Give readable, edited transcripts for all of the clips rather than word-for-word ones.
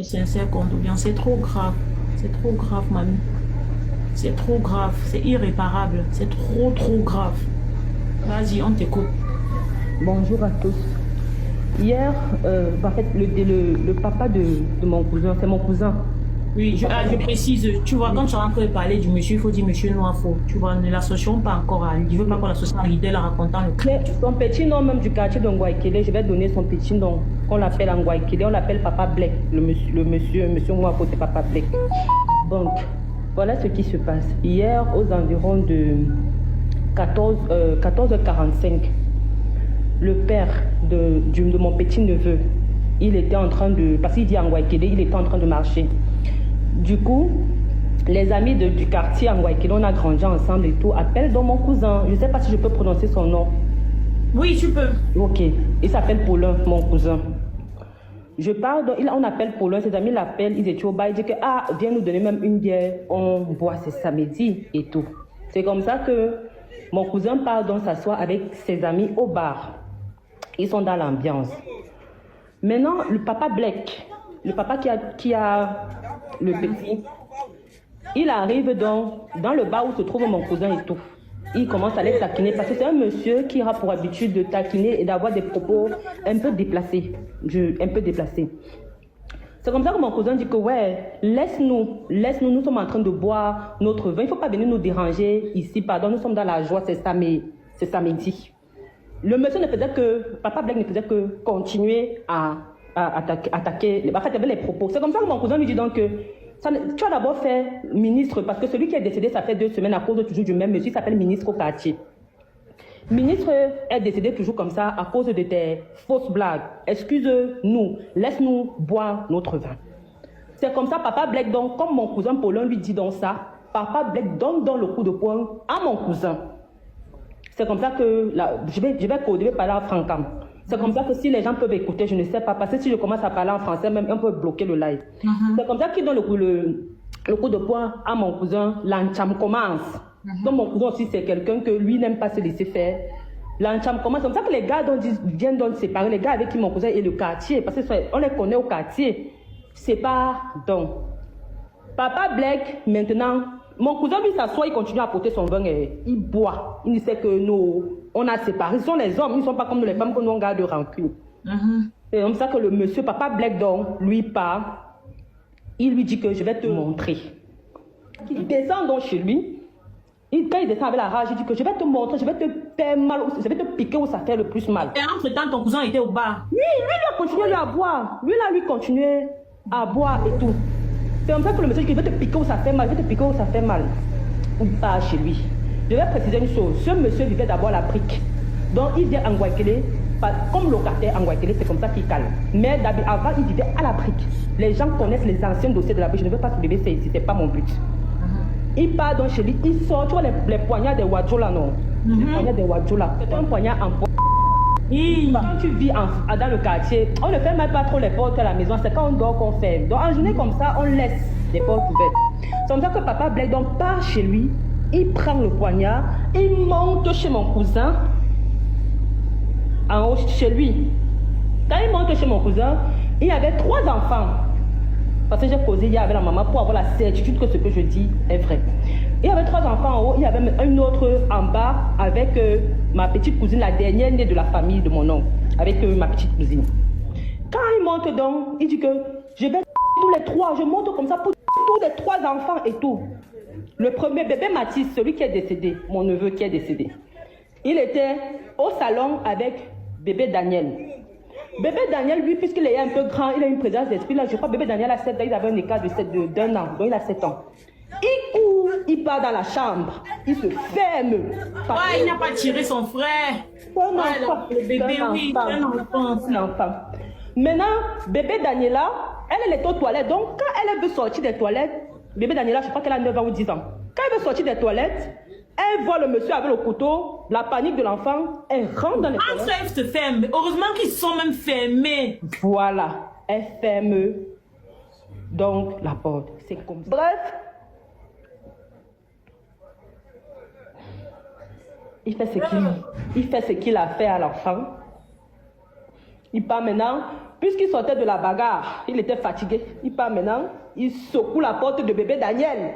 mes sincères condoléances. C'est trop grave. C'est trop grave, mamie. C'est trop grave. C'est irréparable. C'est trop, trop grave. Vas-y, on t'écoute. Bonjour à tous. Hier, en fait, le papa de mon cousin, c'est mon cousin. Oui, je précise, tu vois, quand tu es en train de parler du monsieur, il faut dire monsieur Noirfaux. Tu vois, ne l'associons pas encore à lui. Je ne veux pas qu'on l'associe à l'idée en racontant le cas. Mais son petit nom même du quartier de Ngouaikele, je vais donner son petit nom, qu'on l'appelle en Ngouaikele, on l'appelle Papa Black. Le monsieur Noirfaux, c'est Papa Black. Donc, voilà ce qui se passe. Hier, aux environs de 14h45, le père de mon petit-neveu, il était en train de... Parce qu'il dit en Ngouaikele, il était en train de marcher. Du coup, les amis du quartier en Ngouaikele, on a grandi ensemble et tout, appellent donc mon cousin. Je ne sais pas si je peux prononcer son nom. Oui, tu peux. Ok. Il s'appelle Paulin, mon cousin. Je parle, on appelle Paulin, ses amis l'appellent, ils étaient au bar, ils disent que, ah, viens nous donner même une bière, on boit, c'est samedi et tout. C'est comme ça que mon cousin part donc s'asseoir avec ses amis au bar. Ils sont dans l'ambiance. Maintenant, le papa Black, le papa qui a le petit, il arrive donc dans le bar où se trouve mon cousin et tout. Il commence à les taquiner parce que c'est un monsieur qui a pour habitude de taquiner et d'avoir des propos un peu déplacés. C'est comme ça que mon cousin dit que ouais, laisse-nous, nous sommes en train de boire notre vin, il ne faut pas venir nous déranger ici, pardon, nous sommes dans la joie, c'est samedi. Le monsieur ne faisait que, Papa Black ne faisait que continuer à attaquer, en fait, il y avait les propos. C'est comme ça que mon cousin lui dit donc que tu as d'abord fait ministre, parce que celui qui est décédé, ça fait 2 semaines à cause toujours du même monsieur, il s'appelle ministre au quartier. Ministre est décédé toujours comme ça à cause de tes fausses blagues. Excuse-nous, laisse-nous boire notre vin. C'est comme ça, Papa Black, donc, comme mon cousin Paulin lui dit donc ça, Papa Black donne dans le coup de poing à mon cousin. C'est comme ça que, là, je vais parler en francam. C'est comme ça que si les gens peuvent écouter, je ne sais pas, parce que si je commence à parler en français, même on peut bloquer le live. C'est comme ça qu'il donne le coup de poing à mon cousin, l'encham commence. Donc mon cousin aussi, c'est quelqu'un que lui n'aime pas se laisser faire. L'encham commence. C'est comme ça que les gars viennent donc séparer, les gars avec qui mon cousin est le quartier, parce qu'on les connaît au quartier. C'est pas donc. Papa Black, maintenant, mon cousin lui s'assoit, il continue à porter son vin et il boit. Il sait que nous, on a séparé. Ce sont les hommes, ils ne sont pas comme nous les femmes que nous on garde de rancune. C'est comme ça que le monsieur, Papa Black, donc, lui part. Il lui dit que je vais te montrer. Il descend donc chez lui. Quand il descend avec la rage, il dit que je vais te montrer, je vais te faire mal, je vais te piquer où ça fait le plus mal. Et entre-temps, ton cousin était au bar. Oui, lui, il a continué à boire. Lui, continuait à boire et tout. C'est comme ça que le monsieur dit que je vais te piquer où ça fait mal, je vais te piquer où ça fait mal. Il part chez lui. Je vais préciser une chose. Ce monsieur vivait d'abord à la brique. Donc il vient en Ngouaikele, comme locataire en Ngouaikele, c'est comme ça qu'il calme. Mais avant, il vivait à la brique. Les gens connaissent les anciens dossiers de la brique. Je ne veux pas soulever ça ici, ce n'est pas mon but. Il part donc chez lui, il sort, tu vois les poignards des Wadjola, non? Les poignards des Wadjola. C'est un poignard en bois. Quand tu vis dans le quartier, on ne ferme même pas trop les portes à la maison, c'est quand on dort qu'on ferme. Donc en journée comme ça, on laisse les portes ouvertes. C'est comme ça que Papa Black donc part chez lui, il prend le poignard, il monte chez mon cousin, en haut chez lui. Quand il monte chez mon cousin, il y avait 3 enfants. Parce que j'ai causé hier avec la maman pour avoir la certitude que ce que je dis est vrai. Il y avait 3 enfants en haut, il y avait un autre en bas avec ma petite cousine, la dernière née de la famille de mon oncle, avec ma petite cousine. Quand il monte donc, il dit que je vais tous les 3, je monte comme ça pour tous les 3 enfants et tout. Le premier bébé Mathis, celui qui est décédé, mon neveu qui est décédé, il était au salon avec bébé Daniel. Bébé Daniel, lui, puisqu'il est un peu grand, il a une présence d'esprit. Là, je crois que bébé Daniel a 7 ans, il avait un écart d'1 an, donc il a 7 ans. Il court, il part dans la chambre, il se ferme. Ouais, il n'a pas tiré son frère. Le bébé, oui, un enfant. Maintenant, bébé Daniela, elle est aux toilettes. Donc, quand elle veut sortir des toilettes, bébé Daniela, je crois qu'elle a 9 ans ou 10 ans. Quand elle veut sortir des toilettes, elle voit le monsieur avec le couteau, la panique de l'enfant, elle rentre dans les toilettes. Entre elles se ferment. Heureusement qu'ils sont même fermés. Voilà, elle ferme donc la porte. C'est comme ça. Bref, il fait ce qu'il a fait à l'enfant. Il part maintenant, puisqu'il sortait de la bagarre, il était fatigué. Il part maintenant, il secoue la porte de bébé Daniel.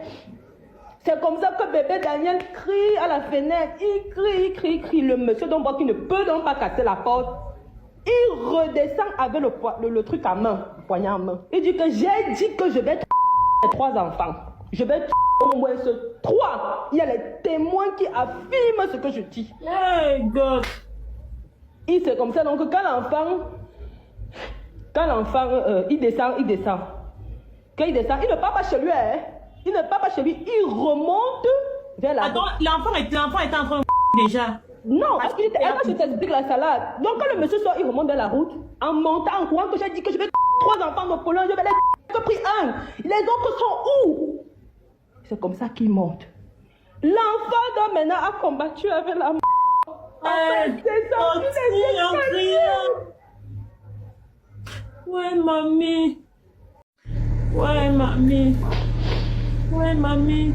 C'est comme ça que bébé Daniel crie à la fenêtre. Il crie. Le monsieur donc voit qu'il ne peut donc pas casser la porte. Il redescend avec le truc à main, le poignard à main. Il dit que j'ai dit que je vais tuer 3 enfants. Je vais tuer au moins 3. Il y a les témoins qui affirment ce que je dis. Hey God. Et c'est comme ça donc quand l'enfant il descend. Quand il descend, il ne part pas chez lui, hein. Il ne part pas chez lui, il remonte vers la... Attends, l'enfant était en train de déjà. Non, parce qu'il était... je t'explique la salade. Donc quand le monsieur sort, il remonte vers la route, en montant, en courant, que j'ai dit que je vais 3 enfants de Pologne, je vais les pris un. Les autres sont où? C'est comme ça qu'il monte. L'enfant donc maintenant a combattu avec la mort. C'est ça, ouais, mamie. Ouais, mamie.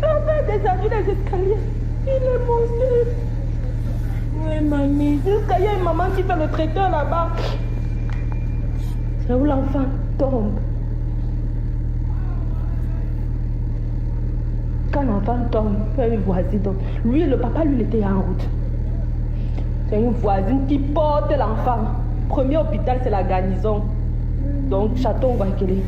L'enfant est descendu les escaliers. Il est monté. Ouais, mamie. Jusqu'à il y a une maman qui fait le traiteur là-bas. C'est où l'enfant tombe. Quand l'enfant tombe, il y a une voisine. Donc, lui, le papa, lui, il était en route. C'est une voisine qui porte l'enfant. Premier hôpital, c'est la garnison. Donc, Château Guaykele.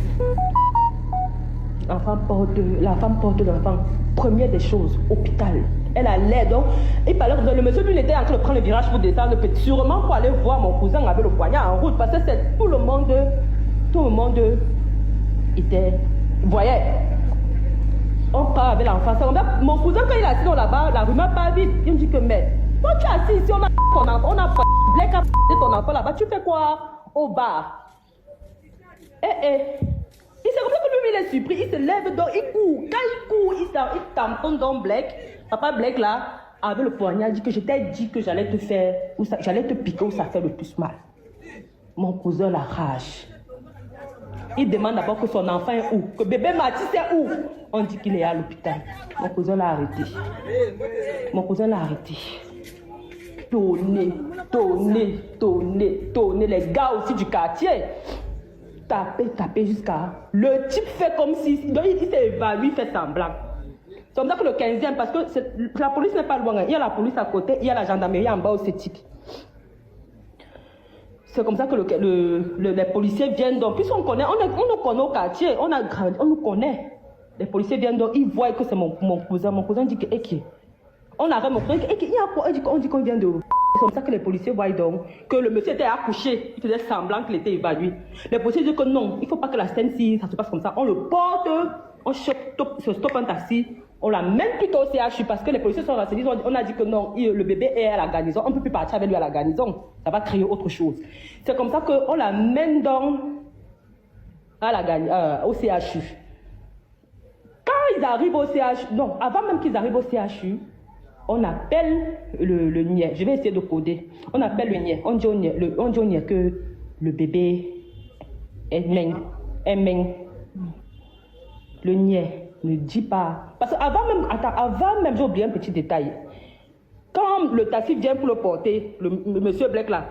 La femme porte l'enfant. Première des choses, hôpital. Elle a l'air. Donc, il parlait que le monsieur, lui, il était en train de prendre le virage pour descendre. Sûrement pour aller voir mon cousin avec le poignard en route. Parce que c'est tout le monde était. Vous voyez? On part avec l'enfant. Mon cousin, quand il est assis là-bas, la rumeur part vite. Il me dit que, mais, toi, tu es assis ici, on a ton enfant, on a Black ton enfant là-bas. Tu fais quoi au bar? Il c'est comme ça que lui, il est surpris. Il se lève, donc il court. Quand il court, il tamponne dans Black. Papa Black, là, avec le poignard, dit que je t'ai dit que j'allais te faire, j'allais te piquer où ça fait le plus mal. Mon cousin la rage. Il demande d'abord que son enfant est où, que bébé Mathis est où. On dit qu'il est à l'hôpital. Mon cousin l'a arrêté. Tonner. Les gars aussi du quartier. Taper jusqu'à... Le type fait comme si... Il s'est évanoui, il fait semblant. C'est comme ça que le 15e, parce que la police n'est pas loin. Il y a la police à côté, il y a la gendarmerie en bas au CETIC. C'est comme ça que les policiers viennent. Donc, puisqu'on connaît, on nous connaît au quartier, on nous connaît. Les policiers viennent donc, ils voient que c'est mon cousin. Mon cousin dit que... On arrête mon cousin, il y a quoi? On dit qu'on vient de... C'est comme ça que les policiers voient donc que le monsieur était accouché. Il faisait semblant qu'il était évanoui. Les policiers disent que non, il ne faut pas que la scène, si ça se passe comme ça, on le porte, on stoppe un taxi, on l'amène plutôt au CHU parce que les policiers sont renseignés. On a dit que non, le bébé est à la garnison, on ne peut plus partir avec lui à la garnison. Ça va créer autre chose. C'est comme ça qu'on l'amène donc au CHU. Quand ils arrivent au CHU, non, avant même qu'ils arrivent au CHU, on appelle le niais. Je vais essayer de coder. On appelle le niais. On dit au niais que le bébé est meng. Le niais ne dit pas. Parce qu'avant même, j'ai oublié un petit détail. Quand le taxi vient pour le porter, le monsieur Black là,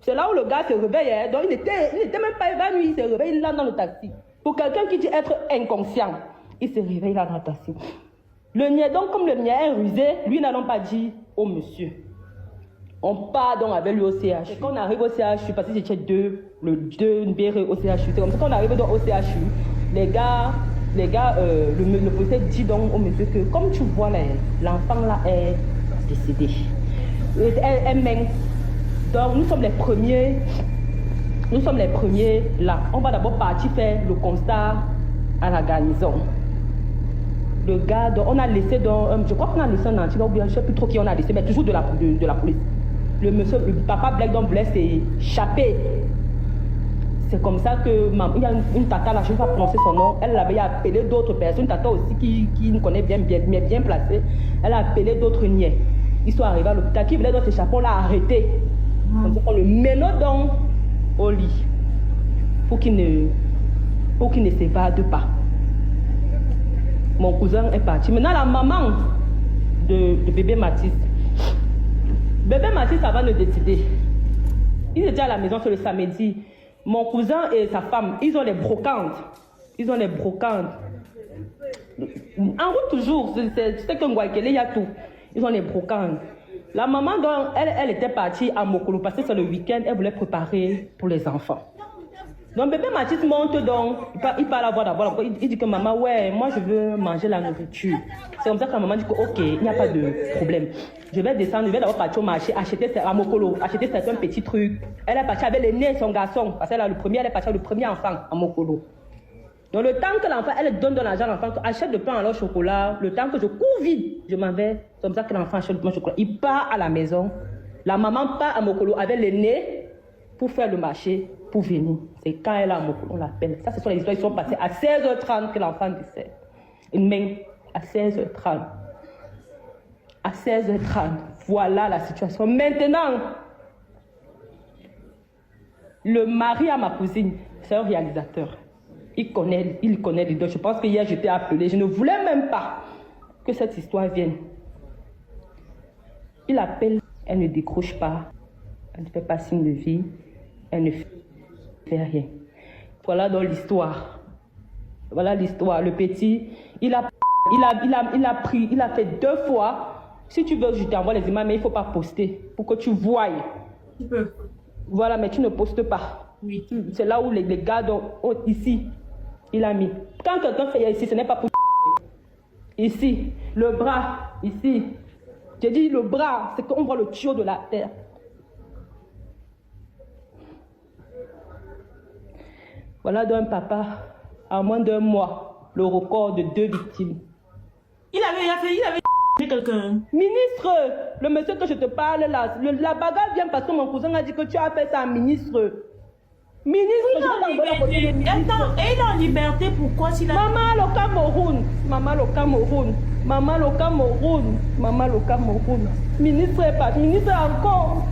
c'est là où le gars se réveille. Hein. Donc il n'était même pas évanoui. Il se réveille là dans le taxi. Pour quelqu'un qui dit être inconscient, il se réveille là dans le taxi. Le niais, donc comme le niais est rusé, lui n'allons pas dit au monsieur. On part donc avec lui au CHU. Et quand on arrive au CHU, parce que j'étais deux BR au CHU, c'est comme ça qu'on arrive donc au CHU. Les gars, le policier dit donc au monsieur que comme tu vois là, l'enfant là est décédé. Elle mène. Donc nous sommes les premiers là. On va d'abord partir faire le constat à la garnison. Le gars, on a laissé je crois qu'on a laissé un anti, ou bien je ne sais plus trop qui on a laissé, mais toujours de la police. Le papa Black donc voulait s'échapper. C'est comme ça que il y a une tata là, je ne vais pas prononcer son nom, elle avait appelé d'autres personnes, une tata aussi qui nous connaît bien placée. Elle a appelé d'autres niais. Ils sont arrivés à l'hôpital, qui voulait donc s'échapper, on l'a arrêté. Comme ça qu'on le mène donc au lit pour qu'il ne s'évade pas. Mon cousin est parti. Maintenant, la maman de bébé Mathis. Bébé Mathis, ça va le décider. Ils étaient à la maison sur le samedi. Mon cousin et sa femme, ils ont les brocantes. Ils ont les brocantes. En route toujours, c'est qu'un Guaykele, il y a tout. Ils ont les brocantes. La maman, donc, elle était partie à Mokolo parce que c'est le week-end, elle voulait préparer pour les enfants. Donc bébé Mathis monte donc, il parle à voix d'abord, il dit que maman, ouais, moi je veux manger la nourriture. C'est comme ça que la maman dit que ok, il n'y a pas de problème. Je vais descendre, je vais d'abord partir au marché, acheter à Mokolo, acheter certains petits trucs. Elle est partie avec l'aîné et son garçon, parce qu'elle a le premier, elle est partie avec le premier enfant à Mokolo. Donc le temps que l'enfant, elle donne de l'argent à l'enfant, achète le pain à leur chocolat, le temps que je cours vite, je m'en vais. C'est comme ça que l'enfant achète le pain au chocolat. Il part à la maison, la maman part à Mokolo avec l'aîné pour faire le marché, pour venir. C'est quand elle est à Mokolo, on l'appelle. Ça, ce sont les histoires qui sont passées à 16h30 que l'enfant décède. Une main à 16h30. À 16h30. Voilà la situation. Maintenant, le mari à ma cousine, c'est un réalisateur. Il connaît les deux. Je pense que hier, j'étais appelée. Je ne voulais même pas que cette histoire vienne. Il appelle, elle ne décroche pas. Elle ne fait pas signe de vie. Elle ne fait rien. Voilà donc l'histoire. Voilà l'histoire. Le petit, il a pris, il a fait 2 fois. Si tu veux, je t'envoie les images, mais il ne faut pas poster pour que tu voies. Tu peux. Voilà, mais tu ne postes pas. Oui. C'est là où les gars, ici, il a mis. Quand quelqu'un fait ici, ce n'est pas pour ici. Le bras, ici. J'ai dit le bras, c'est qu'on voit le tuyau de la terre. Voilà d'un papa, à moins d'1 mois, le record de 2 victimes. Il avait quelqu'un. Ministre, le monsieur que je te parle là, la bagarre vient parce que mon cousin a dit que tu as fait ça, ministre. Ministre, Il est en liberté, pourquoi s'il a... Maman le Cameroun, maman le Cameroun, maman le Cameroun, maman le Cameroun. Ministre est pas, ministre encore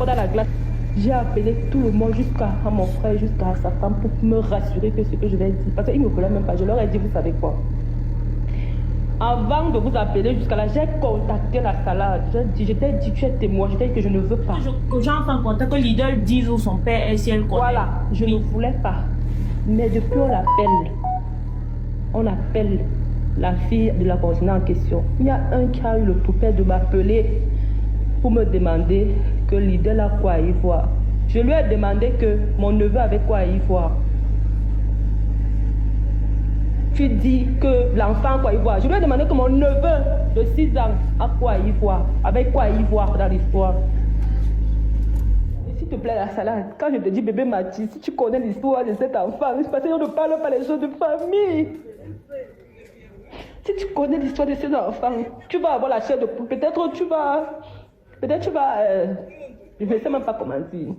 dans la glace. J'ai appelé tout le monde jusqu'à mon frère, jusqu'à sa femme pour me rassurer que ce que je vais dire. Parce qu'ils ne me voulaient même pas. Je leur ai dit, vous savez quoi? Avant de vous appeler jusqu'à là, j'ai contacté la salade. Je t'ai dit, tu es témoin. Je t'ai dit que je ne veux pas. J'entre en contact, que Lidl dise où son père est, si elle connaît. Voilà, je ne voulais pas. Mais depuis on appelle la fille de la coordinatrice en question. Il y a un qui a eu le toupet de m'appeler pour me demander que Lidl a quoi à y voir. Je lui ai demandé que mon neveu avait quoi à y voir. Tu dis que l'enfant a quoi y voir. Je lui ai demandé que mon neveu de 6 ans a quoi y voir. Avec quoi y voir dans l'histoire. S'il te plaît, la salade, quand je te dis bébé Mathis, si tu connais l'histoire de cet enfant, c'est parce qu'on ne parle pas les choses de famille. Si tu connais l'histoire de cet enfant, tu vas avoir la chair de poule. Peut-être tu vas... je ne sais même pas comment dire.